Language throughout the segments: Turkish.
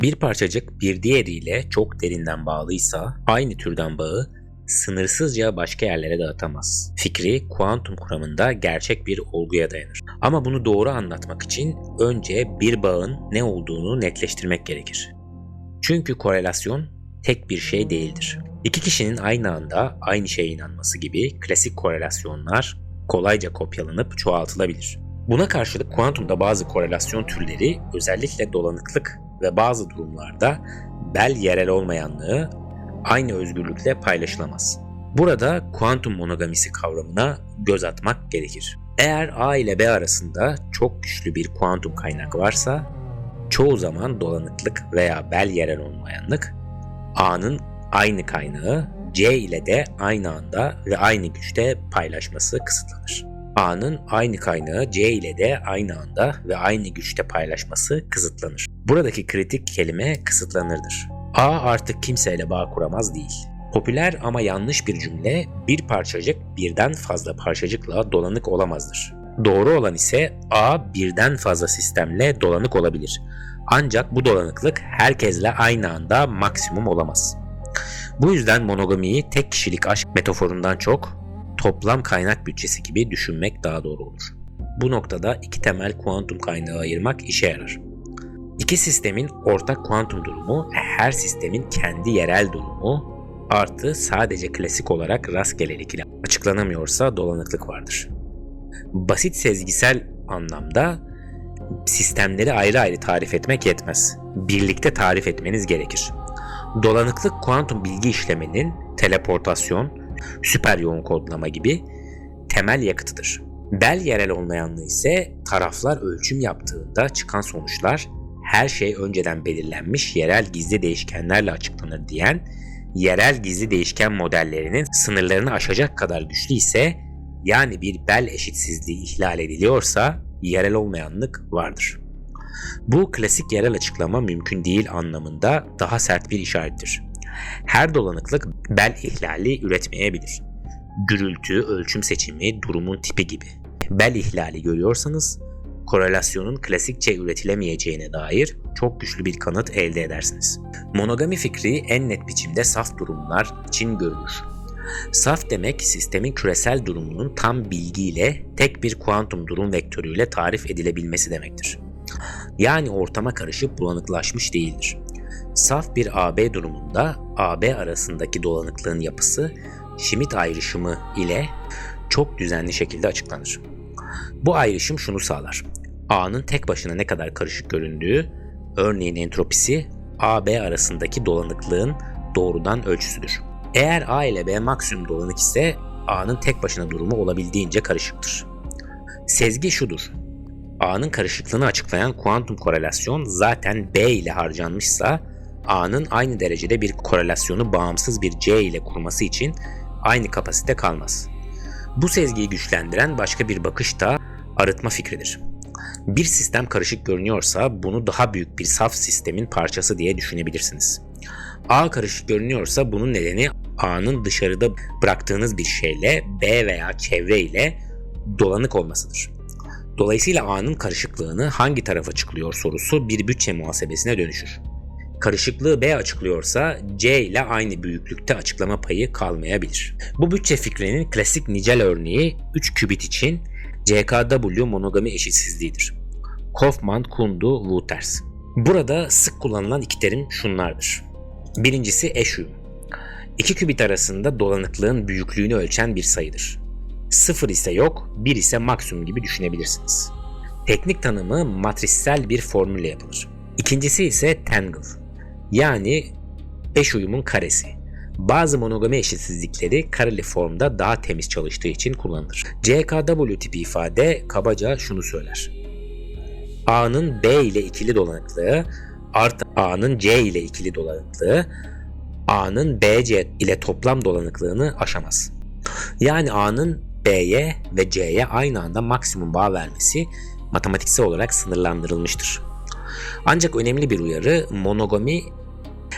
Bir parçacık bir diğeriyle çok derinden bağlıysa aynı türden bağı sınırsızca başka yerlere dağıtamaz. Fikri kuantum kuramında gerçek bir olguya dayanır. Ama bunu doğru anlatmak için önce bir bağın ne olduğunu netleştirmek gerekir. Çünkü korelasyon tek bir şey değildir. İki kişinin aynı anda aynı şeye inanması gibi klasik korelasyonlar kolayca kopyalanıp çoğaltılabilir. Buna karşılık kuantumda bazı korelasyon türleri, özellikle dolanıklık ve bazı durumlarda bel yerel olmayanlığı aynı özgürlükle paylaşılamaz. Burada kuantum monogamisi kavramına göz atmak gerekir. Eğer A ile B arasında çok güçlü bir kuantum kaynak varsa, çoğu zaman dolanıklık veya bel yerel olmayanlık A'nın aynı kaynağı C ile de aynı anda ve aynı güçte paylaşması kısıtlanır. A'nın aynı kaynağı C ile de aynı anda ve aynı güçte paylaşması kısıtlanır. Buradaki kritik kelime kısıtlanırdır. A artık kimseyle bağ kuramaz değil. Popüler ama yanlış bir cümle, bir parçacık birden fazla parçacıkla dolanık olamazdır. Doğru olan ise A birden fazla sistemle dolanık olabilir. Ancak bu dolanıklık herkesle aynı anda maksimum olamaz. Bu yüzden monogamiyi tek kişilik aşk metaforundan çok toplam kaynak bütçesi gibi düşünmek daha doğru olur. Bu noktada iki temel kuantum kaynağı ayırmak işe yarar. İki sistemin ortak kuantum durumu, her sistemin kendi yerel durumu artı sadece klasik olarak rastgelelik ile açıklanamıyorsa dolanıklık vardır. Basit sezgisel anlamda sistemleri ayrı ayrı tarif etmek yetmez. Birlikte tarif etmeniz gerekir. Dolanıklık kuantum bilgi işleminin teleportasyon, süper yoğun kodlama gibi temel yakıtıdır. Bel yerel olmayanlığı ise taraflar ölçüm yaptığında çıkan sonuçlar her şey önceden belirlenmiş yerel gizli değişkenlerle açıklanır diyen yerel gizli değişken modellerinin sınırlarını aşacak kadar güçlü ise, yani bir bel eşitsizliği ihlal ediliyorsa yerel olmayanlık vardır. Bu klasik yerel açıklama mümkün değil anlamında daha sert bir işarettir. Her dolanıklık bel ihlali üretmeyebilir. Gürültü, ölçüm seçimi, durumun tipi gibi. Bel ihlali görüyorsanız korelasyonun klasikçe üretilemeyeceğine dair çok güçlü bir kanıt elde edersiniz. Monogami fikri en net biçimde saf durumlar için görülür. Saf demek sistemin küresel durumunun tam bilgiyle tek bir kuantum durum vektörüyle tarif edilebilmesi demektir. Yani ortama karışıp bulanıklaşmış değildir. Saf bir AB durumunda AB arasındaki dolanıklığın yapısı Schmidt ayrışımı ile çok düzenli şekilde açıklanır. Bu ayrışım şunu sağlar: A'nın tek başına ne kadar karışık göründüğü, örneğin entropisi, AB arasındaki dolanıklığın doğrudan ölçüsüdür. Eğer A ile B maksimum dolanık ise A'nın tek başına durumu olabildiğince karışıktır. Sezgi şudur: A'nın karışıklığını açıklayan kuantum korelasyon zaten B ile harcanmışsa, A'nın aynı derecede bir korelasyonu bağımsız bir C ile kurması için aynı kapasite kalmaz. Bu sezgiyi güçlendiren başka bir bakış da arıtma fikridir. Bir sistem karışık görünüyorsa bunu daha büyük bir saf sistemin parçası diye düşünebilirsiniz. A karışık görünüyorsa bunun nedeni A'nın dışarıda bıraktığınız bir şeyle, B veya çevre ile dolanık olmasıdır. Dolayısıyla A'nın karışıklığını hangi taraf açıklıyor sorusu bir bütçe muhasebesine dönüşür. Karışıklığı B açıklıyorsa C ile aynı büyüklükte açıklama payı kalmayabilir. Bu bütçe fikrinin klasik nicel örneği 3 kübit için CKW monogami eşitsizliğidir. Kaufman, Kundu, Wouters. Burada sık kullanılan iki terim şunlardır. Birincisi eş uyum. 2 kübit arasında dolanıklığın büyüklüğünü ölçen bir sayıdır. 0 ise yok, 1 ise maksimum gibi düşünebilirsiniz. Teknik tanımı matrissel bir formülle yapılır. İkincisi ise tangle, yani eş uyumun karesi. Bazı monogami eşitsizlikleri kareli formda daha temiz çalıştığı için kullanılır. CKW tipi ifade kabaca şunu söyler: A'nın B ile ikili dolanıklığı artı A'nın C ile ikili dolanıklığı A'nın BC ile toplam dolanıklığını aşamaz. Yani A'nın B'ye ve C'ye aynı anda maksimum bağ vermesi matematiksel olarak sınırlandırılmıştır. Ancak önemli bir uyarı: monogami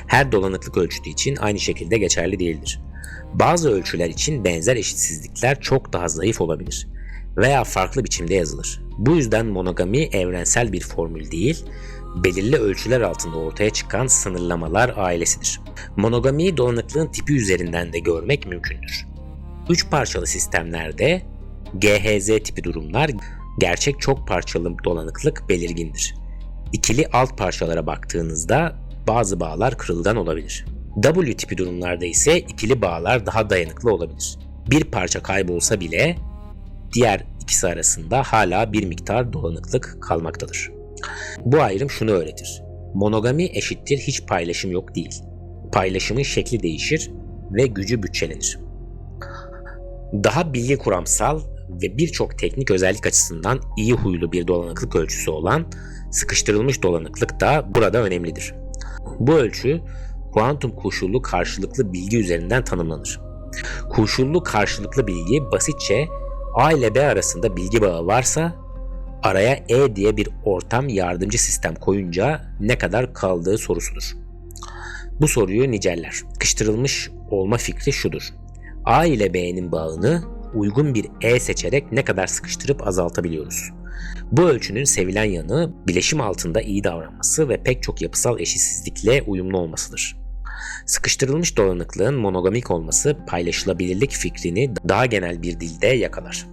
her dolanıklık ölçütü için aynı şekilde geçerli değildir. Bazı ölçüler için benzer eşitsizlikler çok daha zayıf olabilir veya farklı biçimde yazılır. Bu yüzden monogami evrensel bir formül değil, belirli ölçüler altında ortaya çıkan sınırlamalar ailesidir. Monogamiyi dolanıklığın tipi üzerinden de görmek mümkündür. 3 parçalı sistemlerde GHZ tipi durumlar, gerçek çok parçalı dolanıklık belirgindir. İkili alt parçalara baktığınızda bazı bağlar kırılgan olabilir. W tipi durumlarda ise ikili bağlar daha dayanıklı olabilir. Bir parça kaybolsa bile diğer ikisi arasında hala bir miktar dolanıklık kalmaktadır. Bu ayrım şunu öğretir: monogami eşittir hiç paylaşım yok değil. Paylaşımın şekli değişir ve gücü bütçelenir. Daha bilgi kuramsal ve birçok teknik özellik açısından iyi huylu bir dolanıklık ölçüsü olan sıkıştırılmış dolanıklık da burada önemlidir. Bu ölçü kuantum koşullu karşılıklı bilgi üzerinden tanımlanır. Koşullu karşılıklı bilgi basitçe A ile B arasında bilgi bağı varsa araya E diye bir ortam yardımcı sistem koyunca ne kadar kaldığı sorusudur. Bu soruyu niceller. Sıkıştırılmış olma fikri şudur: A ile B'nin bağını uygun bir E seçerek ne kadar sıkıştırıp azaltabiliyoruz. Bu ölçünün sevilen yanı bileşim altında iyi davranması ve pek çok yapısal eşitsizlikle uyumlu olmasıdır. Sıkıştırılmış dolanıklığın monogamik olması paylaşılabilirlik fikrini daha genel bir dilde yakalar.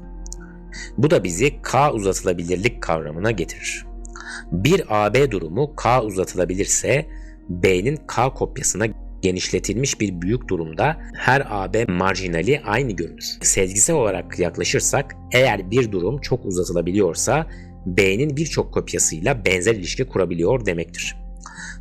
Bu da bizi K uzatılabilirlik kavramına getirir. Bir AB durumu K uzatılabilirse B'nin K kopyasına genişletilmiş bir büyük durumda her AB marjinali aynı görünür. Sezgisel olarak yaklaşırsak eğer bir durum çok uzatılabiliyorsa B'nin birçok kopyasıyla benzer ilişki kurabiliyor demektir.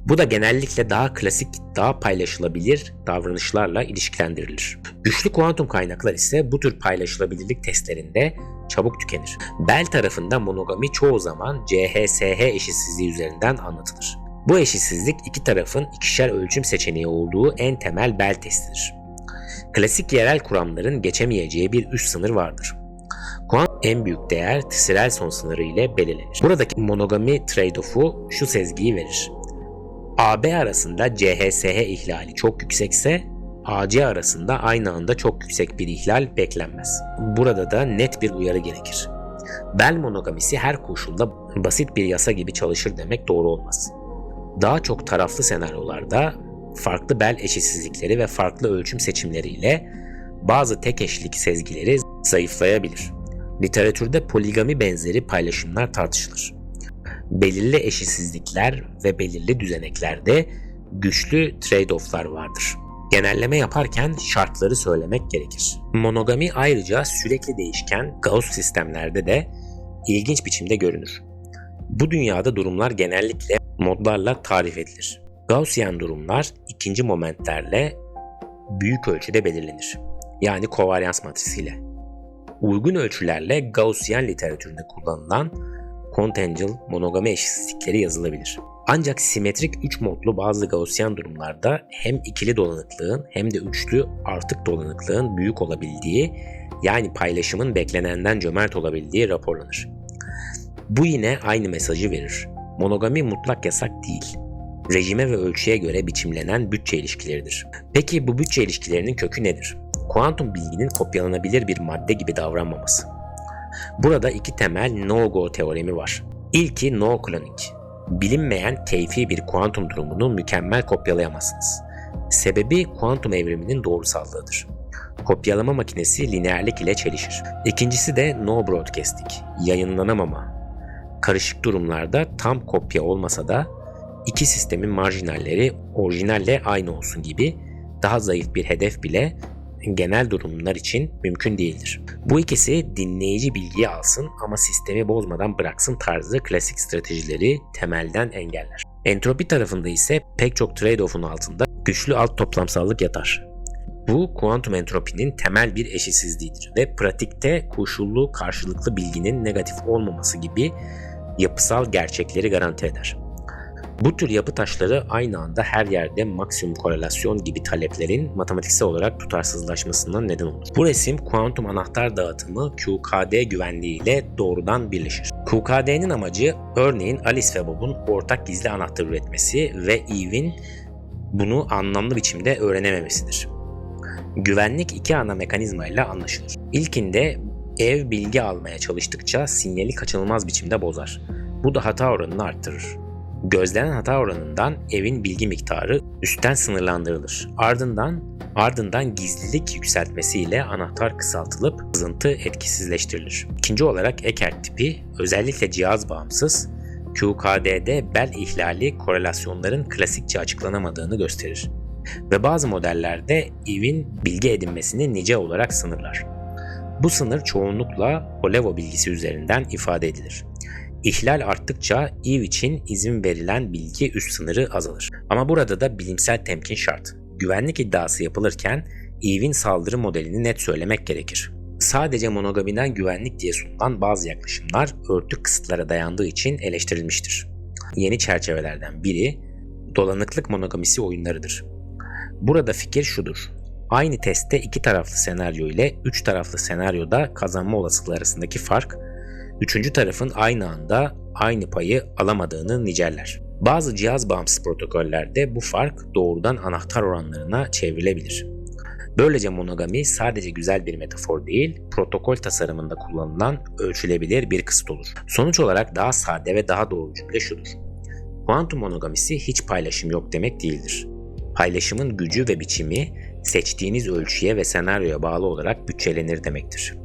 Bu da genellikle daha klasik, daha paylaşılabilir davranışlarla ilişkilendirilir. Güçlü kuantum kaynaklar ise bu tür paylaşılabilirlik testlerinde çabuk tükenir. Bell tarafında monogami çoğu zaman CH-SH eşitsizliği üzerinden anlatılır. Bu eşitsizlik iki tarafın ikişer ölçüm seçeneği olduğu en temel Bell testidir. Klasik yerel kuramların geçemeyeceği bir üst sınır vardır. Kuantum en büyük değer Tserelson sınırı ile belirlenir. Buradaki monogami trade-off'u şu sezgiyi verir: AB arasında CH-SH ihlali çok yüksekse AC arasında aynı anda çok yüksek bir ihlal beklenmez. Burada da net bir uyarı gerekir. Bell monogamisi her koşulda basit bir yasa gibi çalışır demek doğru olmaz. Daha çok taraflı senaryolarda farklı Bell eşitsizlikleri ve farklı ölçüm seçimleriyle bazı tek eşlik sezgileri zayıflayabilir. Literatürde poligami benzeri paylaşımlar tartışılır. Belirli eşitsizlikler ve belirli düzeneklerde güçlü trade-off'lar vardır. Genelleme yaparken şartları söylemek gerekir. Monogami ayrıca sürekli değişken Gauss sistemlerde de ilginç biçimde görünür. Bu dünyada durumlar genellikle modlarla tarif edilir. Gaussian durumlar ikinci momentlerle büyük ölçüde belirlenir. Yani kovaryans matrisiyle. Uygun ölçülerle Gaussian literatüründe kullanılan Continental monogami eşitsizlikleri yazılabilir. Ancak simetrik 3 modlu bazı Gaussian durumlarda hem ikili dolanıklığın hem de üçlü artık dolanıklığın büyük olabildiği, yani paylaşımın beklenenden cömert olabildiği raporlanır. Bu yine aynı mesajı verir: monogami mutlak yasak değil. Rejime ve ölçüye göre biçimlenen bütçe ilişkileridir. Peki bu bütçe ilişkilerinin kökü nedir? Kuantum bilginin kopyalanabilir bir madde gibi davranmaması. Burada iki temel no-go teoremi var. İlki no cloning. Bilinmeyen keyfi bir kuantum durumunu mükemmel kopyalayamazsınız. Sebebi kuantum evriminin doğrusallığıdır. Kopyalama makinesi lineerlik ile çelişir. İkincisi de no broadcasting, yayınlanamama. Karışık durumlarda tam kopya olmasa da iki sistemin marjinalleri orijinalle aynı olsun gibi daha zayıf bir hedef bile genel durumlar için mümkün değildir. Bu ikisi dinleyici bilgiyi alsın ama sistemi bozmadan bıraksın tarzı klasik stratejileri temelden engeller. Entropi tarafında ise pek çok trade-off'un altında güçlü alt toplamsallık yatar. Bu kuantum entropinin temel bir eşitsizliğidir ve pratikte koşullu karşılıklı bilginin negatif olmaması gibi yapısal gerçekleri garanti eder. Bu tür yapı taşları aynı anda her yerde maksimum korelasyon gibi taleplerin matematiksel olarak tutarsızlaşmasından neden olur. Bu resim kuantum anahtar dağıtımı QKD güvenliği ile doğrudan birleşir. QKD'nin amacı örneğin Alice ve Bob'un ortak gizli anahtar üretmesi ve Eve'in bunu anlamlı biçimde öğrenememesidir. Güvenlik iki ana mekanizma ile anlaşılır. İlkinde Eve bilgi almaya çalıştıkça sinyali kaçınılmaz biçimde bozar. Bu da hata oranını arttırır. Gözlenen hata oranından evin bilgi miktarı üstten sınırlandırılır. Ardından gizlilik yükseltmesiyle anahtar kısaltılıp sızıntı etkisizleştirilir. İkinci olarak Eckert tipi özellikle cihaz bağımsız QKD'de bel ihlali korelasyonların klasikçe açıklanamadığını gösterir ve bazı modellerde evin bilgi edinmesini nice olarak sınırlar. Bu sınır çoğunlukla Holevo bilgisi üzerinden ifade edilir. İhlal arttıkça EVE için izin verilen bilgi üst sınırı azalır. Ama burada da bilimsel temkin şart. Güvenlik iddiası yapılırken EVE'in saldırı modelini net söylemek gerekir. Sadece monogamiden güvenlik diye sunulan bazı yaklaşımlar örtük kısıtlara dayandığı için eleştirilmiştir. Yeni çerçevelerden biri dolanıklık monogamisi oyunlarıdır. Burada fikir şudur. Aynı testte iki taraflı senaryo ile üç taraflı senaryoda kazanma olasılığı arasındaki fark, üçüncü tarafın aynı anda aynı payı alamadığını niceller. Bazı cihaz bağımsız protokollerde bu fark doğrudan anahtar oranlarına çevrilebilir. Böylece monogami sadece güzel bir metafor değil, protokol tasarımında kullanılan ölçülebilir bir kısıt olur. Sonuç olarak daha sade ve daha doğru cümle şudur. Kuantum monogamisi hiç paylaşım yok demek değildir. Paylaşımın gücü ve biçimi seçtiğiniz ölçüye ve senaryoya bağlı olarak bütçelenir demektir.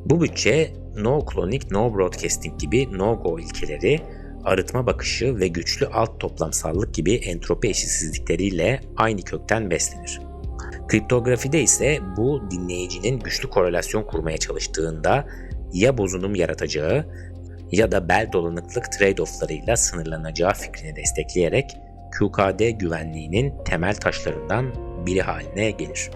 Bu bütçe no cloning, no broadcasting gibi no-go ilkeleri, arıtma bakışı ve güçlü alt toplamsallık gibi entropi eşitsizlikleriyle aynı kökten beslenir. Kriptografide ise bu dinleyicinin güçlü korelasyon kurmaya çalıştığında ya bozunum yaratacağı ya da bel dolanıklık trade-off'larıyla sınırlanacağı fikrini destekleyerek QKD güvenliğinin temel taşlarından biri haline gelir.